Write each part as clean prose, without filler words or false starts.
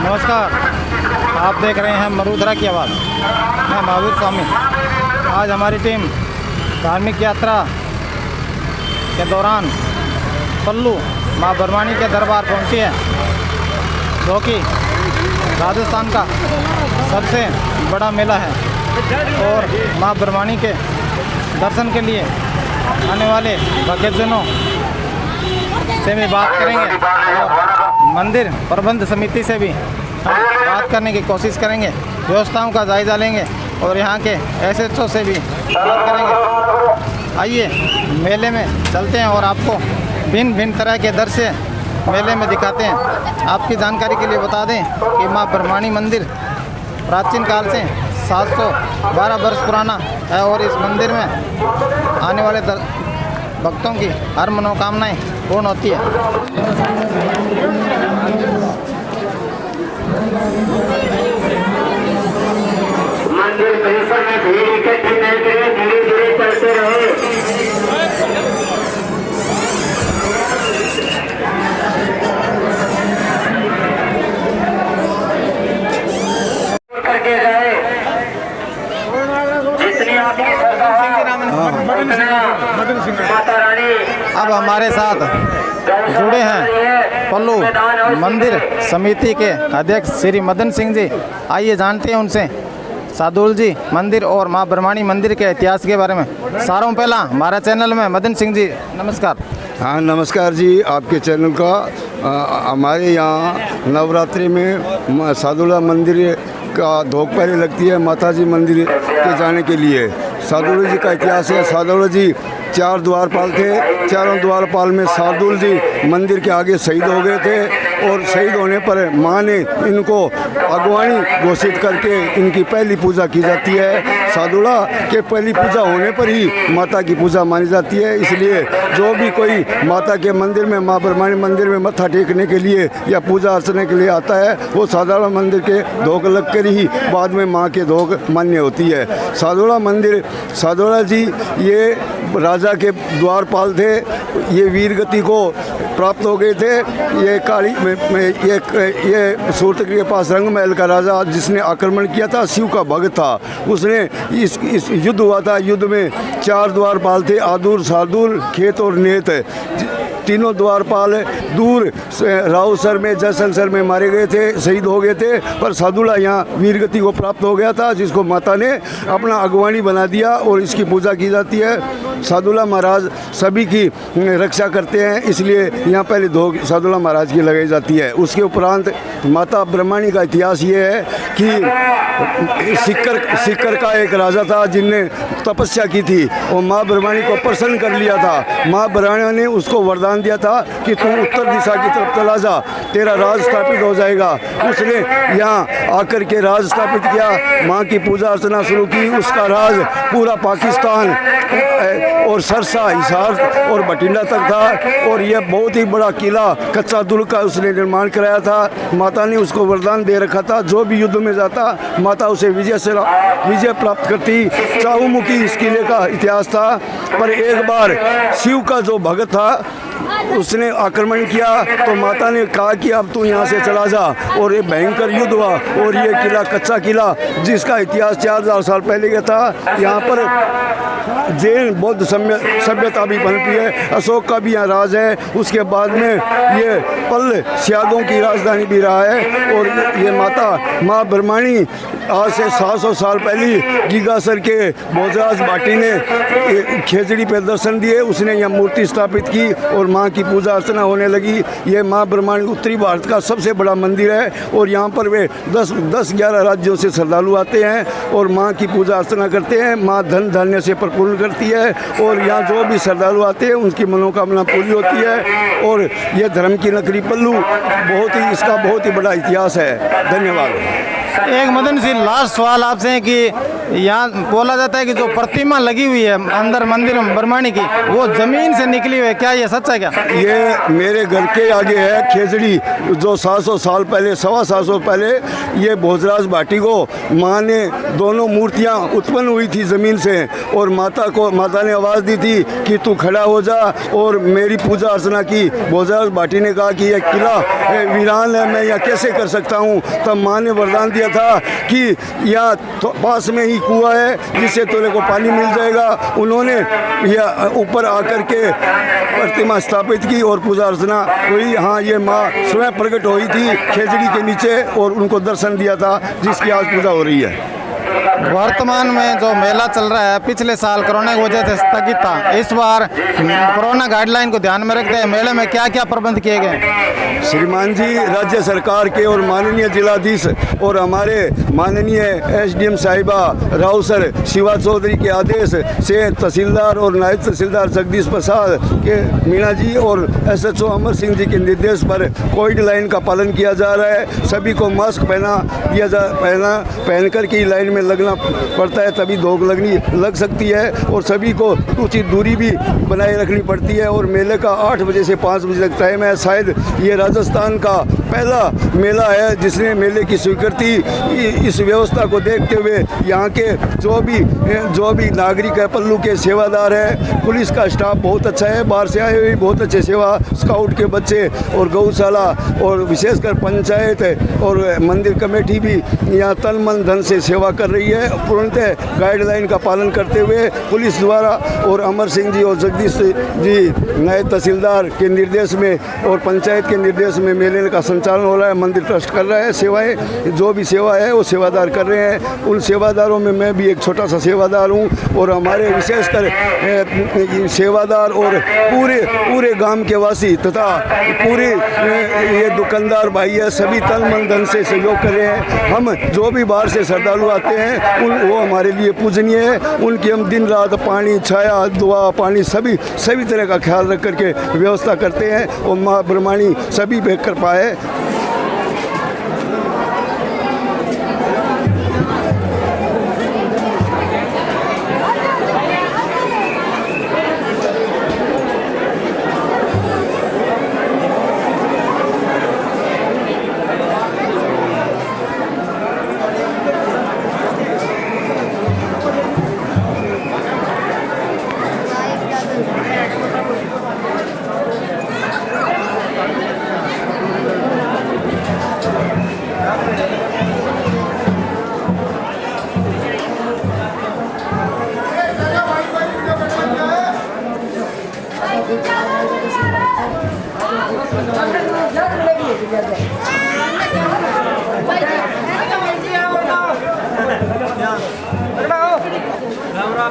नमस्कार, आप देख रहे हैं मरुधरा की आवाज़। मैं महावीर स्वामी। आज हमारी टीम धार्मिक यात्रा के दौरान पल्लू माँ बरवानी के दरबार पहुंची है, जो कि राजस्थान का सबसे बड़ा मेला है। और माँ बरवानी के दर्शन के लिए आने वाले भक्तजनों से भी बात करेंगे और मंदिर प्रबंध समिति से भी हम बात करने की कोशिश करेंगे, व्यवस्थाओं का जायज़ा लेंगे और यहाँ के SHO से भी बात करेंगे। आइए मेले में चलते हैं और आपको भिन्न भिन्न तरह के दृश्य मेले में दिखाते हैं। आपकी जानकारी के लिए बता दें कि माँ बरवानी मंदिर प्राचीन काल से 712 वर्ष पुराना है और इस मंदिर में आने वाले भक्तों की हर मनोकामनाएं पूर्ण होती है। मंदिर परिसर में भीड़ इकट्ठी न करें, धीरे धीरे चलते रहे। करके जाए, जितनी आपकी श्रद्धा माता रानी। अब हमारे साथ जुड़े हैं पल्लू मंदिर समिति के अध्यक्ष श्री मदन सिंह जी। आइए जानते हैं उनसे सादुल जी मंदिर और माँ बरवानी मंदिर के इतिहास के बारे में। सारों पहला हमारा चैनल में मदन सिंह जी नमस्कार। हाँ नमस्कार जी, आपके चैनल का हमारे यहाँ नवरात्रि में सादुला मंदिर का धोख पहले लगती है माता जी मंदिर के जाने के लिए। सादुला जी का इतिहास है। सादुला जी 4 द्वारपाल थे। चारों द्वारपाल में सादुल जी मंदिर के आगे शहीद हो गए थे और शहीद होने पर माँ ने इनको अगवानी घोषित करके इनकी पहली पूजा की जाती है। सादुला के पहली पूजा होने पर ही माता की पूजा मानी जाती है। इसलिए जो भी कोई माता के मंदिर में, माँ बरवानी मंदिर में मत्था टेकने के लिए या पूजा अर्चना के लिए आता है, वो सादुला मंदिर के धोख लग कर ही बाद में माँ के धोख मान्य होती है। सादुला मंदिर, सादुला जी ये राजा के द्वारपाल थे। ये वीर गति को प्राप्त हो गए थे। ये काली में ये सूरत के पास रंग महल का राजा जिसने आक्रमण किया था, शिव का भक्त था। उसने इस युद्ध हुआ था। युद्ध में 4 द्वारपाल थे, आदुर, सादुल, खेत और नेत। तीनों द्वारपाल दूर रावसर में, जयसंसर में मारे गए थे, शहीद हो गए थे। पर सादुला यहाँ वीरगति को प्राप्त हो गया था, जिसको माता ने अपना अगवानी बना दिया और इसकी पूजा की जाती है। सादुला महाराज सभी की रक्षा करते हैं, इसलिए यहाँ पहले धोख सादुला महाराज की लगाई जाती है। उसके उपरांत माता बरवानी का इतिहास ये है कि सिक्कर का एक राजा था जिनने तपस्या की थी और माँ बरवानी को प्रसन्न कर लिया था। माँ बरवानी ने उसको वरदान दिया था कि तू उत्तर दिशा की तरफ चला जा, तेरा राज स्थापित हो जाएगा। उसने यहाँ आकर के राज स्थापित किया, माँ की पूजा अर्चना शुरू की। उसका राज पूरा पाकिस्तान और सरसा, हिसार और बठिंडा तक था। और यह बहुत ही बड़ा किला कच्चा दुल का उसने निर्माण कराया था। माता ने उसको वरदान दे रखा था, जो भी युद्ध में जाता माता उसे विजय प्राप्त करती। चाहुमुखी इस किले का इतिहास था। पर एक बार शिव का जो भक्त था उसने आक्रमण किया तो माता ने कहा कि अब तू यहाँ से चला जा, और ये भयंकर युद्ध हुआ। और ये किला, कच्चा किला जिसका इतिहास 4000 साल पहले का था, यहाँ पर जैन बौद्ध सभ्यता भी पनपी है। अशोक का भी यहाँ राज है। उसके बाद में ये पल्ल स्यागों की राजधानी भी रहा है। और ये माता माँ बरवानी आज से 700 साल पहले गीगासर के भोजराज भाटी ने खेजड़ी पे दर्शन दिए, उसने यहाँ मूर्ति स्थापित की और माँ की पूजा अर्चना होने लगी। ये माँ बरवानी उत्तरी भारत का सबसे बड़ा मंदिर है और यहाँ पर वे 10-11 राज्यों से श्रद्धालु आते हैं और माँ की पूजा अर्चना करते हैं। माँ धन धान्य से परिपूर्ण करती है और यहाँ जो भी श्रद्धालु आते हैं उनकी मनोकामना पूरी होती है। और ये धर्म की नगरी पल्लू इसका बहुत ही बड़ा इतिहास है। धन्यवाद। एक मदन सिंह लास्ट सवाल आपसे है कि यहाँ बोला जाता है कि जो प्रतिमा लगी हुई है अंदर मंदिर में ब्रह्मणी की, वो जमीन से निकली हुई है, क्या ये सच है क्या? ये मेरे घर के आगे है खेजड़ी, जो 700 साल पहले, 725 पहले ये भोजराज भाटी को माँ ने दोनों मूर्तियाँ उत्पन्न हुई थी ज़मीन से, और माता ने आवाज़ दी थी कि तू खड़ा हो जा, और मेरी पूजा अर्चना की। भोजराज भाटी ने कहा कि यह किला वीरान है, मैं यह कैसे कर सकता हूँ। तब माँ ने वरदान दिया था कि यहाँ पास में ही कुआं है जिससे तेरे को पानी मिल जाएगा। उन्होंने यह ऊपर आकर के प्रतिमा स्थापित की और पूजा अर्चना हुई। हाँ, ये माँ स्वयं प्रकट हुई थी खेजड़ी के नीचे और उनको दर्शन दिया था, जिसकी आज पूजा हो रही है। वर्तमान में जो मेला चल रहा है पिछले साल कोरोना की वजह से स्थगित था, इस बार कोरोना गाइडलाइन को ध्यान में रखते हुए मेले में क्या क्या प्रबंध किए गए? श्रीमान जी, राज्य सरकार के और माननीय जिलाधीश और हमारे माननीय एसडीएम साहिबा राव सर शिवा चौधरी के आदेश से तहसीलदार और नायब तहसीलदार जगदीश प्रसाद के मीणा जी और एसएचओ अमर सिंह जी के निर्देश पर कोविड लाइन का पालन किया जा रहा है। सभी को मास्क पहन कर के लाइन में लगना पड़ता है, तभी धोख लग सकती है, और सभी को उचित दूरी भी बनाए रखनी पड़ती है। और मेले का 8 बजे से 5 बजे तक टाइम है। शायद ये राजस्थान का पहला मेला है जिसने मेले की स्वीकृति, इस व्यवस्था को देखते हुए यहाँ के जो भी नागरिक है, पल्लू के सेवादार है, पुलिस का स्टाफ बहुत अच्छा है, बाहर से आए हुए बहुत अच्छे सेवा, स्काउट के बच्चे और गौशाला और विशेषकर पंचायत और मंदिर कमेटी भी यहाँ तन मन धन से सेवा कर रही है। पूर्णतः गाइडलाइन का पालन करते हुए पुलिस द्वारा और अमर सिंह जी और जगदीश जी नायब तहसीलदार के निर्देश में और पंचायत के निर्देश में मेले का संचालन हो रहा है। मंदिर ट्रस्ट कर रहा है सेवाएं, जो भी सेवा है वो सेवादार कर रहे हैं। उन सेवादारों में मैं भी एक छोटा सा सेवादार हूँ, और हमारे विशेषकर सेवादार और पूरे गांव के वासी तथा पूरे ये दुकानदार भाई है, सभी तन मन धन से सहयोग कर रहे हैं। हम जो भी बाहर से श्रद्धालु आते हैं वो हमारे लिए पूजनीय है। उनकी हम दिन रात पानी, छाया, दुआ, पानी सभी तरह का ख्याल रख करके व्यवस्था करते हैं, और माँ ब्रह्मणी सभी पे कर पाए।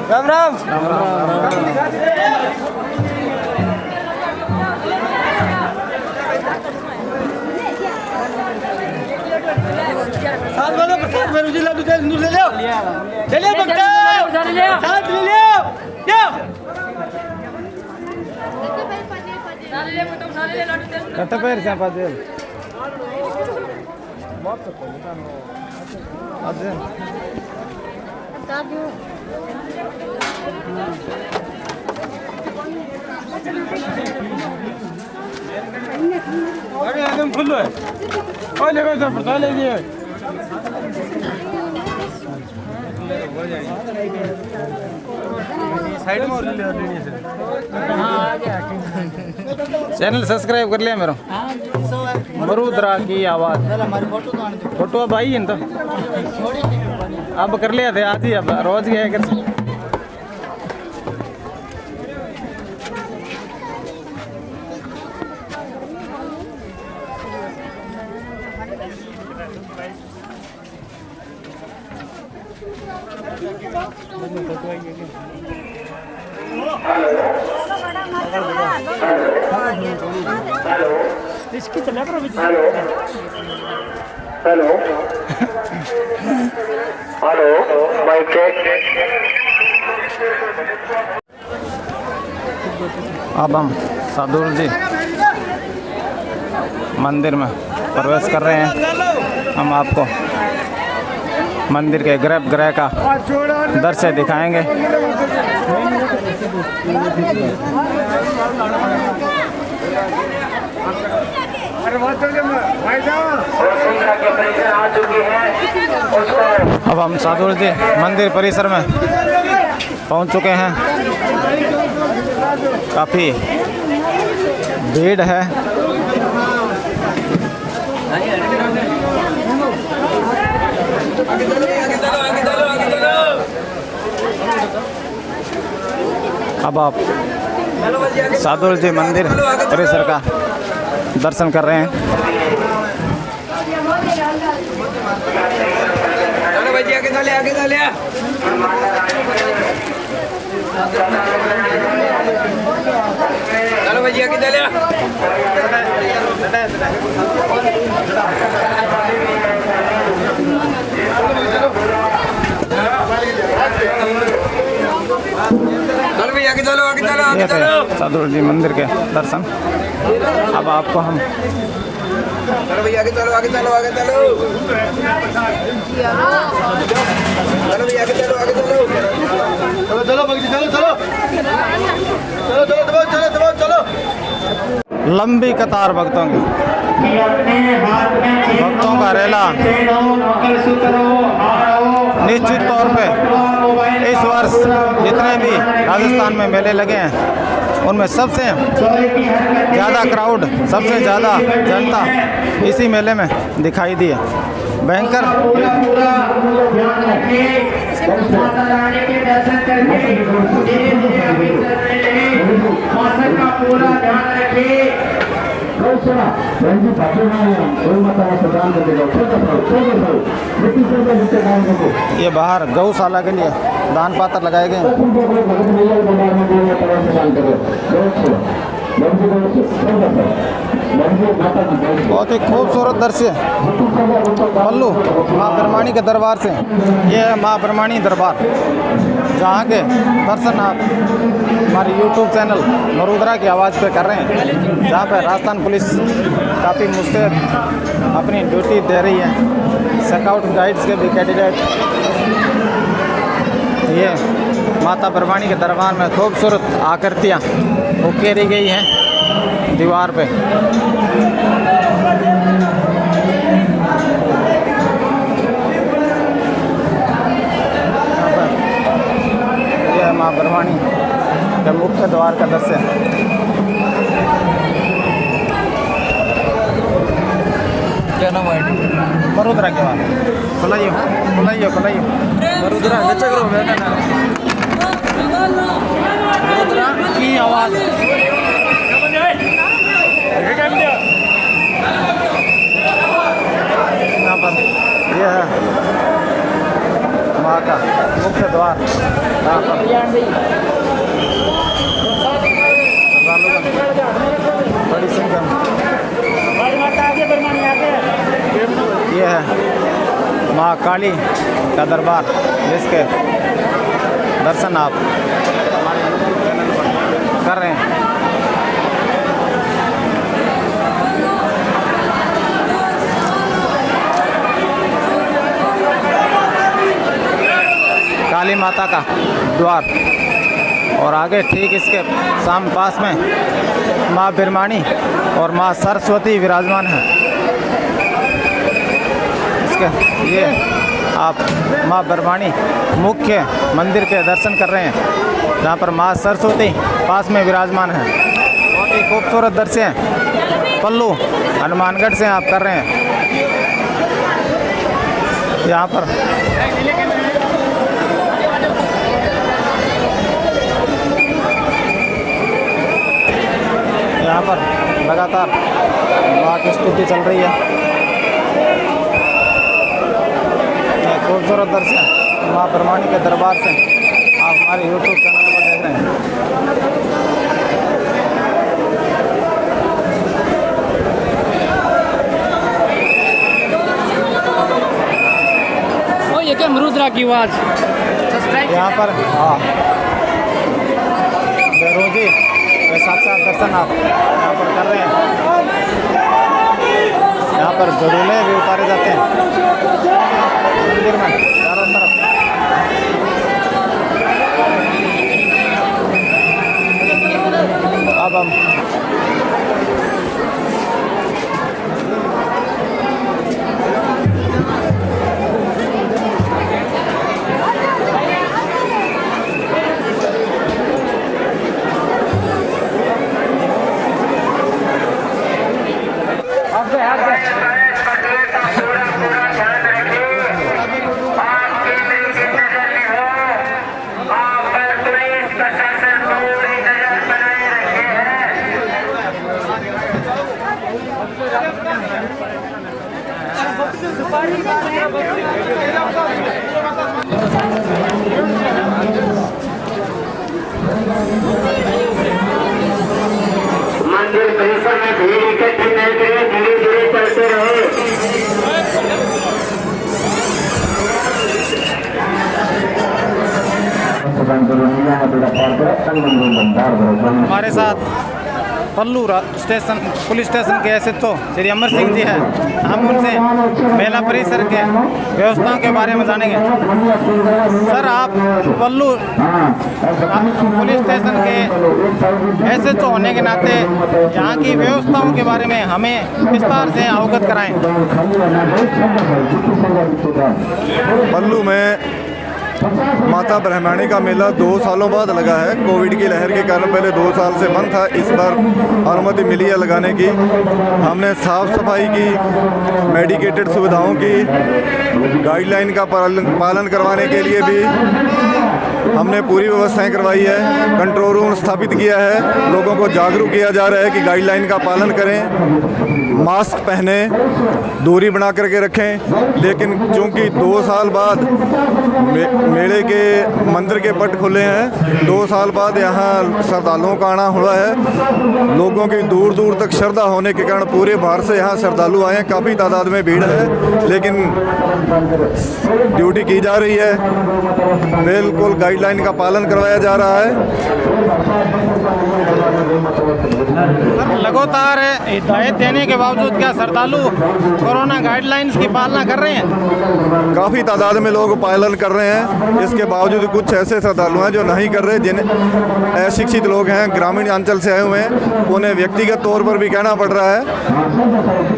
राम राम। साथ वाला प्रसाद में रुझी लड्डू तेल नूर ले लो, चलिए भक्ता साथ ले लो। कट्टा पैर से पादेल अरे एकदम फुल है, और लेकर सब प्रसाद ले लिए। साइड में और ले लेनी है। चैनल सब्सक्राइब कर लिया मेरा, मरुद्रा की आवाज़। फोटो अब आई है तो अब कर लिया थे आज ही, अब रोज गया कर। इसकी चला करो। Hello hello hello, mic check. अब हम साधुल जी मंदिर में प्रवेश कर रहे हैं। हम आपको मंदिर के गर्भगृह का दृश्य दिखाएंगे। वसुंधरा के परिसर आ चुकी है उसको अब हम साधु जी मंदिर परिसर में पहुंच चुके हैं। काफ़ी भीड़ है। अब आप साधु जी मंदिर परिसर का दर्शन कर रहे हैं। चलो भाई जी आगे चले आगे चले। चलो भाई जी आगे चले। चलो भाई आगे चलो आगे चलो आगे ये चलो। थे साधु जी मंदिर के दर्शन। अब आपको हम चलो भाई आगे चलो आगे चलो आगे चलो। चलो भाई आगे चलो आगे चलो। चलो चलो भक्ति चलो चलो चलो चलो चलो चलो चलो। लंबी कतार भक्तों की, भक्तों का रेला निश्चित तौर पे इस वर्ष जितने भी राजस्थान में मेले लगे हैं उनमें सबसे ज़्यादा क्राउड, सबसे ज़्यादा जनता इसी मेले में दिखाई दी है। भयंकर ये बाहर गौशाला के लिए दान पात्र लगाए गए हैं। बहुत ही खूबसूरत दृश्य पल्लू माँ ब्रह्मणी के दरबार से। ये है माँ ब्रह्मणी दरबार, जहाँ के दर्शन आप हमारे YouTube चैनल मरुधरा की आवाज़ पे कर रहे हैं, जहाँ पे राजस्थान पुलिस काफ़ी मुस्तैद अपनी ड्यूटी दे रही है। स्काउट गाइड्स के भी कैंडिडेट ये माता ब्रह्मणी के दरबार में खूबसूरत आकृतियाँ उकेरी गई हैं दीवार पे। यह माँ ब्रह्मणी के मुख्य द्वार का दृश्य है। क्या नाम है? मरुधरा के बाद खुलाइए खुलाइए खुलाइए। मरुधरा नचा करो मेरा नाम मरुधरा की आवाज़। यहाँ पर यह है माँ का मुख्य द्वार। यहाँ पर बड़ी संख्या में ये है माँ काली का दरबार, जिसके दर्शन आप हमारे YouTube चैनल पर कर रहे हैं। काली माता का द्वार और आगे ठीक इसके साम पास में माँ ब्रह्मणी और माँ सरस्वती विराजमान है। इसके ये आप माँ ब्रह्मणी मुख्य मंदिर के दर्शन कर रहे हैं, जहाँ पर माँ सरस्वती पास में विराजमान है। बहुत ही खूबसूरत दृश्य हैं पल्लू हनुमानगढ़ से आप कर रहे हैं। यहाँ पर लगातार माँ की स्तुति चल रही है। खूबसूरत दृश्य माँ ब्रह्मणी के दरबार से आप हमारे YouTube चैनल पर देख रहे हैं। ओ ये क्या मरुधरा की आवाज़। यहाँ पर हाँ बेरोजी के साथ दर्शन आप यहाँ पर कर रहे हैं। यहाँ पर झूले भी उतारे जाते हैं मंदिर में। मंदिर परिसर में भीड़ इकट्ठी नहीं करें, धीरे धीरे चलते रहे। हमारे साथ पल्लू स्टेशन पुलिस स्टेशन के SHO श्री अमर सिंह जी हैं। हम उनसे मेला परिसर के व्यवस्थाओं के बारे में जानेंगे। सर, आप पल्लू पुलिस स्टेशन के SHO होने के नाते यहाँ की व्यवस्थाओं के बारे में हमें विस्तार से अवगत कराएं। पल्लू में माता ब्रह्मणी का मेला 2 सालों बाद लगा है। कोविड की लहर के कारण पहले 2 साल से बंद था। इस बार अनुमति मिली है लगाने की। हमने साफ सफाई की, मेडिकेटेड सुविधाओं की, गाइडलाइन का पालन करवाने के लिए भी हमने पूरी व्यवस्थाएं करवाई है। कंट्रोल रूम स्थापित किया है। लोगों को जागरूक किया जा रहा है कि गाइडलाइन का पालन करें, मास्क पहने, दूरी बना करके रखें। लेकिन चूंकि 2 साल बाद मेले के मंदिर के पट खुले हैं, 2 साल बाद यहाँ श्रद्धालुओं का आना हुआ है। लोगों की दूर दूर तक श्रद्धा होने के कारण पूरे बाहर से यहाँ श्रद्धालु आए हैं। काफ़ी तादाद में भीड़ है, लेकिन ड्यूटी की जा रही है। बिल्कुल गाइडलाइन का पालन करवाया जा रहा है। सर, लगातार हिदायत देने के बावजूद क्या श्रद्धालु कोरोना गाइडलाइंस की पालना कर रहे हैं? काफ़ी तादाद में लोग पालन कर रहे हैं। इसके बावजूद कुछ ऐसे श्रद्धालु हैं जो नहीं कर रहे, जिन्हें अशिक्षित लोग हैं, ग्रामीण अंचल से आए हुए हैं, उन्हें व्यक्तिगत तौर पर भी कहना पड़ रहा है।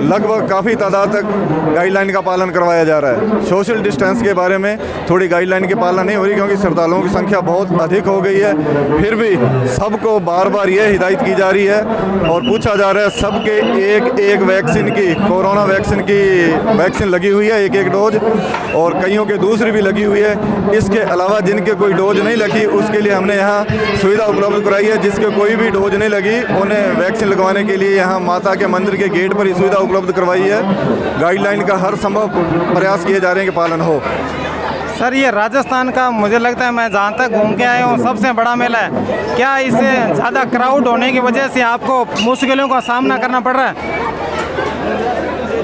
लगभग काफ़ी तादाद तक गाइडलाइन का पालन करवाया जा रहा है। सोशल डिस्टेंस के बारे में थोड़ी गाइडलाइन की पालना नहीं हो रही, क्योंकि श्रद्धालुओं की संख्या बहुत अधिक हो गई है। फिर भी सबको बार बार ये हिदायत की जा रही है और पूछा जा रहा है सबके एक वैक्सीन की, कोरोना वैक्सीन लगी हुई है, एक डोज, और कईयों के दूसरी भी लगी हुई है। इसके अलावा जिनके कोई डोज नहीं लगी, उसके लिए हमने यहाँ सुविधा उपलब्ध कराई है। जिसके कोई भी डोज नहीं लगी, उन्हें वैक्सीन लगवाने के लिए यहाँ माता के मंदिर के गेट पर ही सुविधा उपलब्ध करवाई है। गाइडलाइन का हर संभव प्रयास किए जा रहे हैं कि पालन हो। सर, ये राजस्थान का मुझे लगता है, मैं जहाँ तक घूम के आया हूँ, सबसे बड़ा मेला है। क्या इससे ज़्यादा क्राउड होने की वजह से आपको मुश्किलों का सामना करना पड़ रहा है?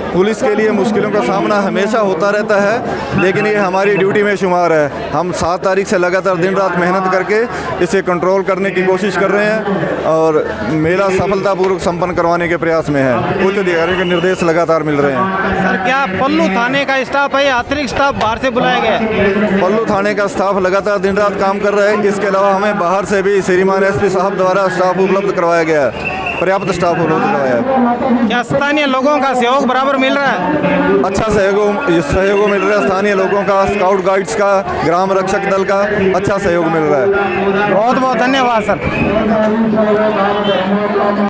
पुलिस के लिए मुश्किलों का सामना हमेशा होता रहता है, लेकिन ये हमारी ड्यूटी में शुमार है। हम 7 तारीख से लगातार दिन रात मेहनत करके इसे कंट्रोल करने की कोशिश कर रहे हैं और मेला सफलतापूर्वक संपन्न करवाने के प्रयास में है। उच्च अधिकारियों के निर्देश लगातार मिल रहे हैं। सर, क्या पल्लू थाने का स्टाफ है या अतिरिक्त स्टाफ बाहर से बुलाया गया है? पल्लू थाने का स्टाफ लगातार दिन रात काम कर रहा है। इसके अलावा हमें बाहर से भी श्रीमान SP साहब द्वारा स्टाफ उपलब्ध करवाया गया है, पर्याप्त स्टाफ उपलब्ध करवाया है। क्या स्थानीय लोगों का सहयोग बराबर मिल रहा है? अच्छा सहयोग मिल रहा है। स्थानीय लोगों का, स्काउट गाइड्स का, ग्राम रक्षक दल का अच्छा सहयोग मिल रहा है। बहुत बहुत धन्यवाद सर।